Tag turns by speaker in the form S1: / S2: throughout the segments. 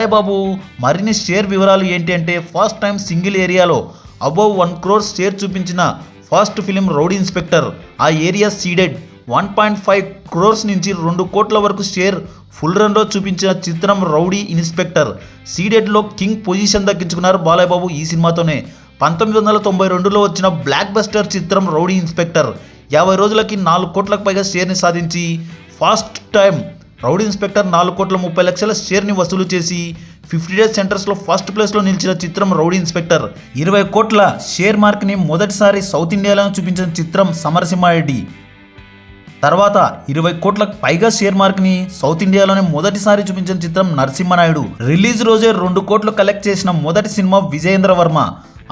S1: బాబు మరిన్ని షేర్ వివరాలు ఏంటి అంటే ఫస్ట్ టైం సింగిల్ ఏరియాలో అబౌవ్ 1 crore షేర్ చూపించిన ఫస్ట్ ఫిలిం రౌడీ ఇన్స్పెక్టర్. ఆ ఏరియా సీడెడ్ 1.5 crores నుంచి 2 కోట్ల వరకు షేర్ ఫుల్ రన్లో చూపించిన చిత్రం రౌడీ ఇన్స్పెక్టర్. సీడెడ్లో కింగ్ పొజిషన్ దక్కించుకున్నారు బాలయ్య బాబు ఈ సినిమాతోనే. 1992లో వచ్చిన బ్లాక్ బస్టర్ చిత్రం రౌడీ ఇన్స్పెక్టర్ 50 రోజులకి 4 కోట్లకు పైగా షేర్ని సాధించి ఫస్ట్ టైం రౌడీ ఇన్స్పెక్టర్ 4,30,00,000 షేర్ని వసూలు చేసి 50 డేస్ సెంటర్స్లో ఫస్ట్ ప్లేస్లో నిలిచిన చిత్రం రౌడీ ఇన్స్పెక్టర్. 20 కోట్ల షేర్ మార్క్ని మొదటిసారి సౌత్ ఇండియాలోనే చూపించిన చిత్రం సమరసింహారెడ్డి. తర్వాత 20 కోట్లకు పైగా షేర్ మార్క్ని సౌత్ ఇండియాలోనే మొదటిసారి చూపించిన చిత్రం నరసింహనాయుడు. రిలీజ్ రోజే 2 కోట్లు కలెక్ట్ చేసిన మొదటి cinema Vijayendra Varma.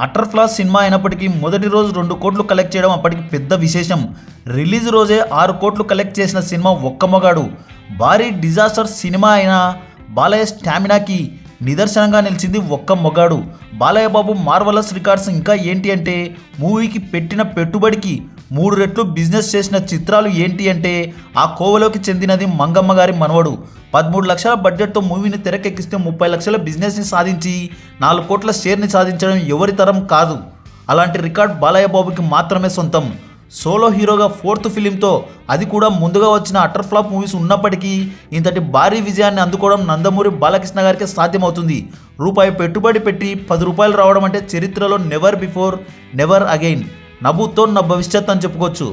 S1: Utter floss cinema అయినప్పటికీ మొదటి రోజు 2 కోట్లు కలెక్ట్ చేయడం అప్పటికి పెద్ద విశేషం. రిలీజ్ రోజే 6 కోట్లు కలెక్ట్ చేసిన సినిమా ఒక్క మొగాడు. భారీ డిజాస్టర్ సినిమా అయిన బాలయ్య స్టామినాకి నిదర్శనంగా నిలిచింది ఒక్క మొగాడు. బాలయ్య బాబు మార్వలస్ రికార్డ్స్ ఇంకా ఏంటి అంటే మూవీకి పెట్టిన పెట్టుబడికి 3 రెట్లు బిజినెస్ చేసిన చిత్రాలు ఏంటి అంటే ఆ కోవలోకి చెందినది మంగమ్మ గారి మనవడు. 13 లక్షల బడ్జెట్తో మూవీని తెరకెక్కిస్తే 30 లక్షల బిజినెస్ని సాధించి 4 కోట్ల షేర్ని సాధించడం ఎవరి తరం కాదు. అలాంటి రికార్డ్ బాలయ్య బాబుకి మాత్రమే సొంతం. సోలో హీరోగా 4th ఫిలింతో, అది కూడా ముందుగా వచ్చిన అటర్ ఫ్లాప్ మూవీస్ ఉన్నప్పటికీ ఇంతటి భారీ విజయాన్ని అందుకోవడం నందమూరి బాలకృష్ణ గారికి సాధ్యమవుతుంది. రూపాయి పెట్టుబడి పెట్టి 10 రూపాయలు రావడం అంటే చరిత్రలో నెవర్ బిఫోర్ నెవర్ అగైన్. నభూతో నా భవిష్యత్ అని చెప్పుకోవచ్చు.